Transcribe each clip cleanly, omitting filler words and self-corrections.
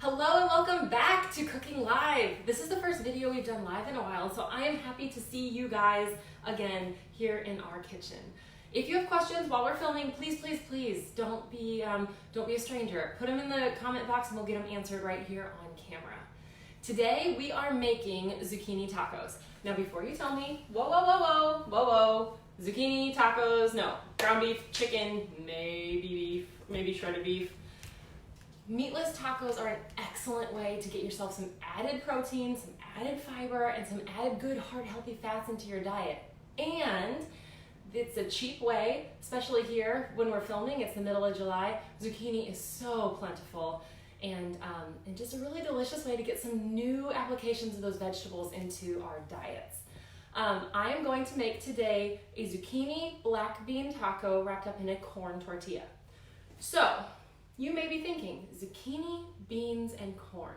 Hello and welcome back to Cooking Live. This is the first video we've done live in a while, so I am happy to see you guys again here in our kitchen. If you have questions while we're filming, please don't be a stranger. Put them in the comment box and we'll get them answered right here on camera. Today we are making zucchini tacos. Now before you tell me, whoa, zucchini tacos, no, ground beef, chicken, maybe shredded beef. Meatless tacos are an excellent way to get yourself some added protein, some added fiber, and some added good heart healthy fats into your diet. And it's a cheap way, especially here when we're filming, it's the middle of July. Zucchini is so plentiful and just a really delicious way to get some new applications of those vegetables into our diets. I am going to make today a zucchini black bean taco wrapped up in a corn tortilla. So, you may be thinking, zucchini, beans, and corn.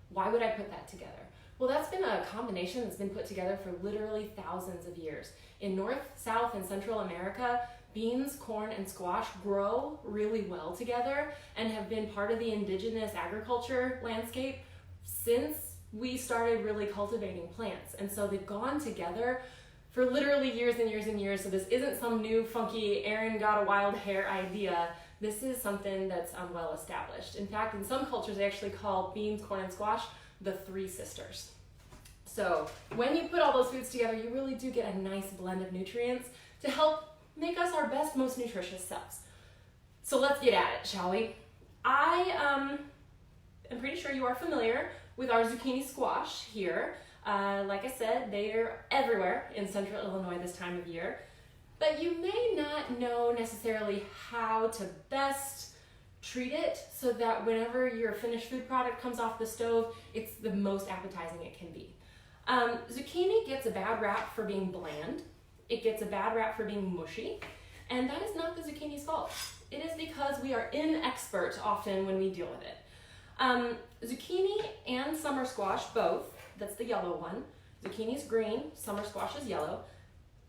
Why would I put that together? Well, that's been a combination that's been put together for literally thousands of years. In North, South, and Central America, beans, corn, and squash grow really well together and have been part of the indigenous agriculture landscape since we started really cultivating plants. And so they've gone together for literally years and years and years. So this isn't some new funky Erin got a wild hair idea. This is something that's well established. In fact, in some cultures, they actually call beans, corn, and squash the three sisters. So when you put all those foods together, you really do get a nice blend of nutrients to help make us our best, most nutritious selves. So let's get at it, shall we? I am pretty sure you are familiar with our zucchini squash here. Like I said, they're everywhere in central Illinois this time of year. But you may not know necessarily how to best treat it so that whenever your finished food product comes off the stove, it's the most appetizing it can be. Zucchini gets a bad rap for being bland. It gets a bad rap for being mushy. And that is not the zucchini's fault. It is because we are inexpert often when we deal with it. Zucchini and summer squash, both, that's the yellow one. Zucchini's green, summer squash is yellow.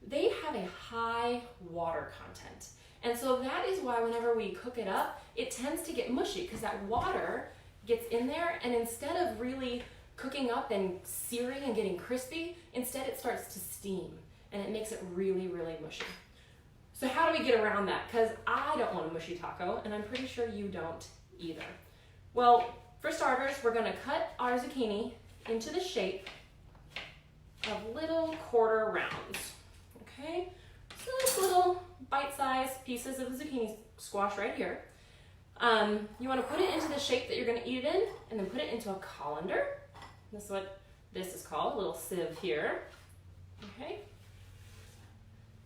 They have a high water content. And so that is why whenever we cook it up, it tends to get mushy because that water gets in there, and instead of really cooking up and searing and getting crispy, instead it starts to steam and it makes it really, really mushy. So how do we get around that? Because I don't want a mushy taco and I'm pretty sure you don't either. Well, for starters, we're gonna cut our zucchini into the shape of little quarter rounds. Okay, so those little bite-sized pieces of the zucchini squash right here. You want to put it into the shape that you're going to eat it in, and then put it into a colander. This is what this is called, a little sieve here. Okay,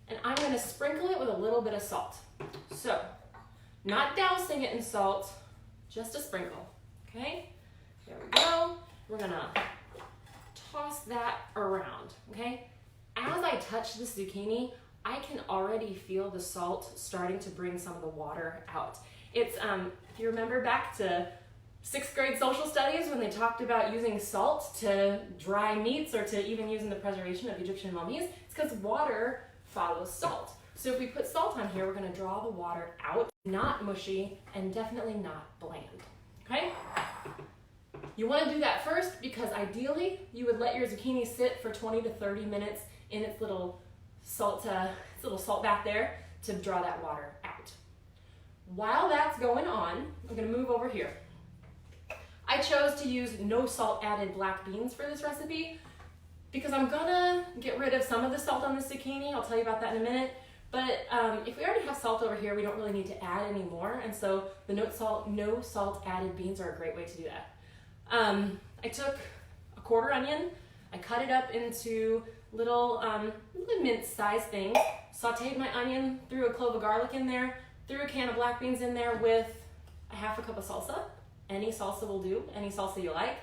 and I'm going to sprinkle it with a little bit of salt. So, not dousing it in salt, just a sprinkle. Okay, there we go. We're going to toss that around. Okay. As I touch this zucchini, I can already feel the salt starting to bring some of the water out. It's, if you remember back to 6th grade social studies when they talked about using salt to dry meats or to even use in the preservation of Egyptian mummies, it's because water follows salt. So if we put salt on here, we're gonna draw the water out, not mushy and definitely not bland, okay? You wanna do that first because ideally you would let your zucchini sit for 20 to 30 minutes in its little salt bath there to draw that water out. While that's going on, I'm gonna move over here. I chose to use no salt added black beans for this recipe because I'm gonna get rid of some of the salt on the zucchini. I'll tell you about that in a minute. But if we already have salt over here, we don't really need to add any more. And so the no salt added beans are a great way to do that. I took a quarter onion, I cut it up into little mince-sized things, sauteed my onion, threw a clove of garlic in there, threw a can of black beans in there with a half a cup of salsa. Any salsa will do, any salsa you like.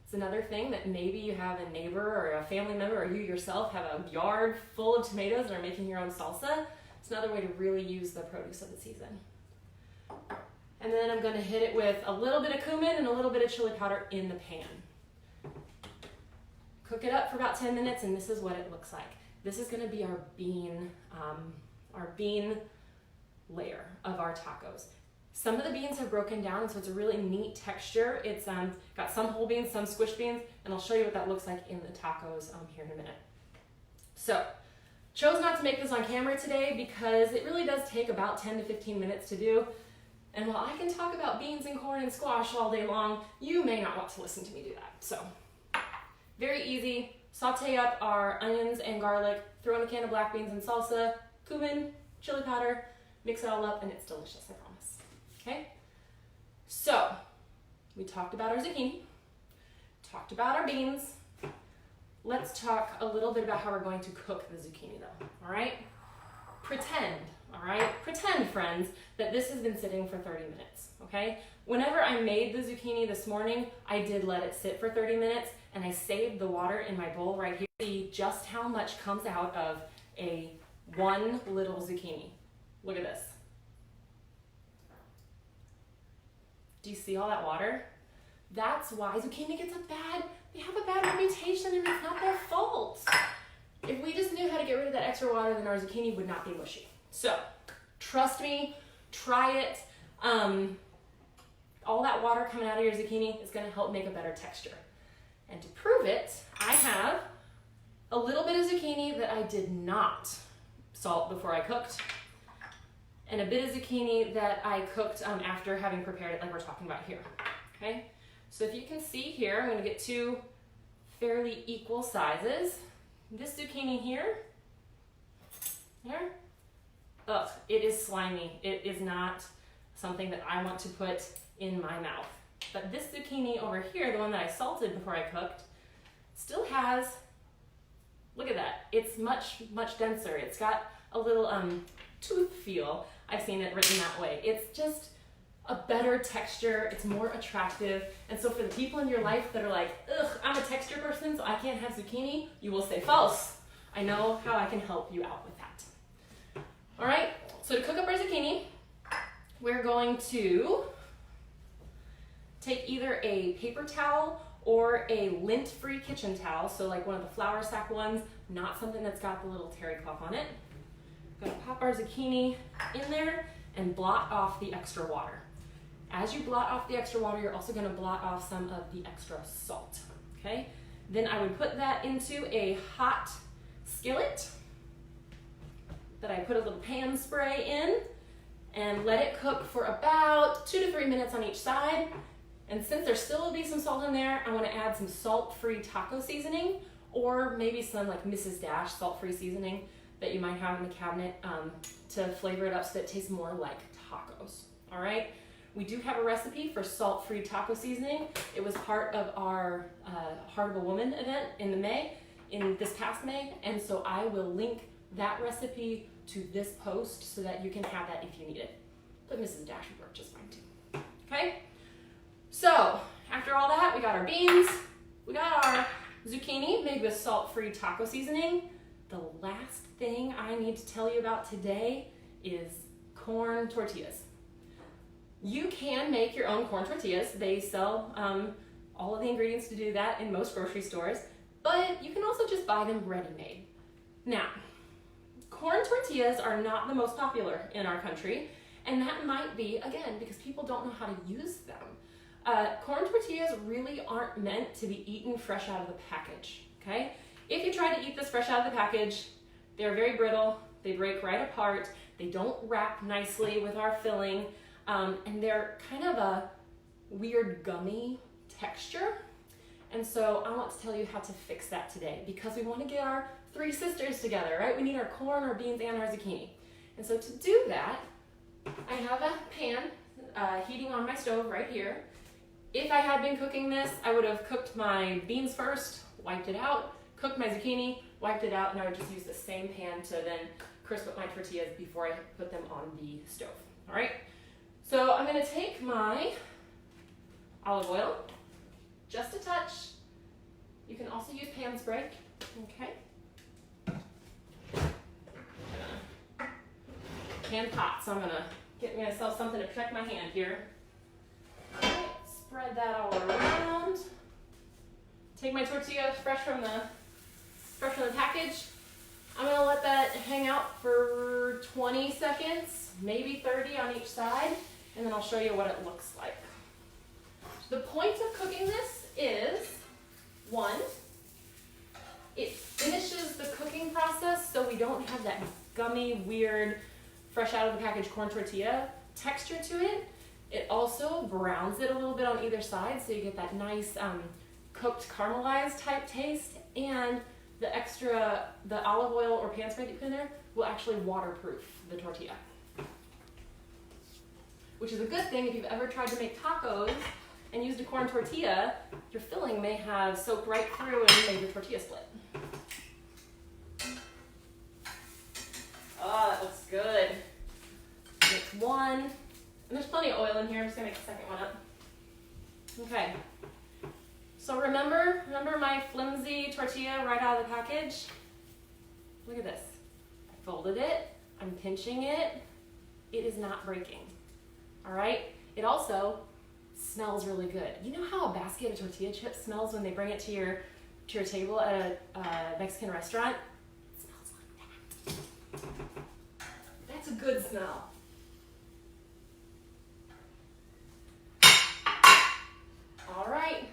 It's another thing that maybe you have a neighbor or a family member or you yourself have a yard full of tomatoes and are making your own salsa. It's another way to really use the produce of the season. And then I'm gonna hit it with a little bit of cumin and a little bit of chili powder in the pan. Cook it up for about 10 minutes and this is what it looks like. This is gonna be our bean layer of our tacos. Some of the beans have broken down, and so it's a really neat texture. It's got some whole beans, some squished beans, and I'll show you what that looks like in the tacos here in a minute. So, chose not to make this on camera today because it really does take about 10 to 15 minutes to do. And while I can talk about beans and corn and squash all day long, you may not want to listen to me do that. So, very easy. Saute up our onions and garlic, throw in a can of black beans and salsa, cumin, chili powder, mix it all up, and it's delicious, I promise. Okay? So, we talked about our zucchini, talked about our beans. Let's talk a little bit about how we're going to cook the zucchini though, all right? Pretend, all right? Pretend, friends, that this has been sitting for 30 minutes, okay? Whenever I made the zucchini this morning, I did let it sit for 30 minutes and I saved the water in my bowl right here. See just how much comes out of one little zucchini. Look at this. Do you see all that water? That's why zucchini they have a bad reputation, and it's not their fault. If we just knew how to get rid of that extra water, then our zucchini would not be mushy. So, trust me, try it. All that water coming out of your zucchini is gonna help make a better texture. And to prove it, I have a little bit of zucchini that I did not salt before I cooked, and a bit of zucchini that I cooked after having prepared it, like we're talking about here, okay? So if you can see here, I'm gonna get two fairly equal sizes. This zucchini here, ugh, it is slimy. It is not something that I want to put in my mouth. But this zucchini over here, the one that I salted before I cooked, still has, look at that, it's much, much denser. It's got a little tooth feel. I've seen it written that way. It's just a better texture, it's more attractive. And so for the people in your life that are like, ugh, I'm a texture person, so I can't have zucchini, you will say false. I know how I can help you out with that. All right, so to cook up our zucchini, we're going to take either a paper towel or a lint-free kitchen towel, so like one of the flour sack ones, not something that's got the little terry cloth on it. We're gonna pop our zucchini in there and blot off the extra water. As you blot off the extra water, you're also gonna blot off some of the extra salt, okay? Then I would put that into a hot skillet that I put a little pan spray in and let it cook for about 2 to 3 minutes on each side. And since there still will be some salt in there, I wanna add some salt-free taco seasoning, or maybe some like Mrs. Dash salt-free seasoning that you might have in the cabinet to flavor it up so that it tastes more like tacos, all right? We do have a recipe for salt-free taco seasoning. It was part of our Heart of a Woman event in this past May, and so I will link that recipe to this post so that you can have that if you need it. But Mrs. Dash would work just fine too, okay? So, after all that, we got our beans, we got our zucchini made with salt-free taco seasoning. The last thing I need to tell you about today is corn tortillas. You can make your own corn tortillas. They sell all of the ingredients to do that in most grocery stores, but you can also just buy them ready-made. Now, corn tortillas are not the most popular in our country, and that might be, again, because people don't know how to use them. Corn tortillas really aren't meant to be eaten fresh out of the package, okay? If you try to eat this fresh out of the package, they're very brittle, they break right apart, they don't wrap nicely with our filling, and they're kind of a weird gummy texture. And so I want to tell you how to fix that today, because we want to get our three sisters together, right? We need our corn, our beans, and our zucchini. And so to do that, I have a pan heating on my stove right here. If I had been cooking this, I would have cooked my beans first, wiped it out, cooked my zucchini, wiped it out, and I would just use the same pan to then crisp up my tortillas before I put them on the stove, all right? So I'm gonna take my olive oil, just a touch. You can also use pan spray, okay? Pan pot, so I'm gonna get myself something to protect my hand here. All right, spread that all around. Take my tortilla fresh from the package. I'm gonna let that hang out for 20 seconds, maybe 30 on each side. and then I'll show you what it looks like. The point of cooking this is, one, it finishes the cooking process so we don't have that gummy, weird, fresh out of the package corn tortilla texture to it. It also browns it a little bit on either side so you get that nice cooked caramelized type taste, and the olive oil or pan spread you put in there will actually waterproof the tortilla. Which is a good thing if you've ever tried to make tacos and used a corn tortilla, your filling may have soaked right through and made your tortilla split. Oh, that looks good. Mix one, and there's plenty of oil in here. I'm just gonna make the second one up. Okay. So remember my flimsy tortilla right out of the package? Look at this. I folded it, I'm pinching it. It is not breaking. All right? It also smells really good. You know how a basket of tortilla chips smells when they bring it to your table at a Mexican restaurant? It smells like that. That's a good smell. All right.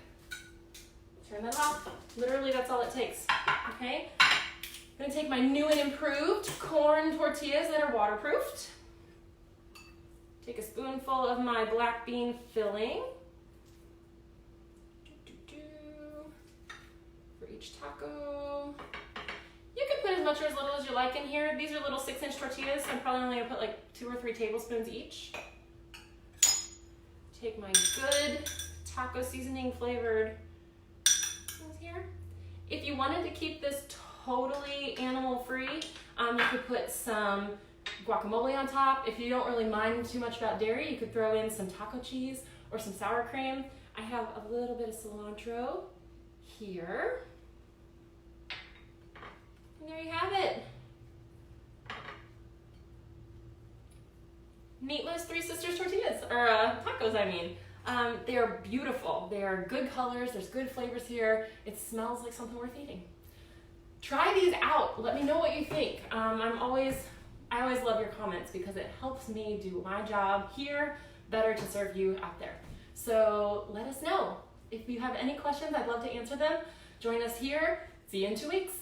Turn that off. Literally, that's all it takes. Okay? I'm gonna take my new and improved corn tortillas that are waterproofed. Take a spoonful of my black bean filling. For each taco. You can put as much or as little as you like in here. These are little 6-inch tortillas, so I'm probably only gonna put like 2 or 3 tablespoons each. Take my good taco seasoning flavored things here. If you wanted to keep this totally animal free, you could put some guacamole on top. If you don't really mind too much about dairy, you could throw in some taco cheese or some sour cream. I have a little bit of cilantro here. And there you have it. Meatless Three Sisters tortillas, or tacos, I mean. They are beautiful. They are good colors. There's good flavors here. It smells like something worth eating. Try these out. Let me know what you think. I always love your comments because it helps me do my job here better to serve you out there. So let us know. If you have any questions, I'd love to answer them. Join us here. See you in 2 weeks.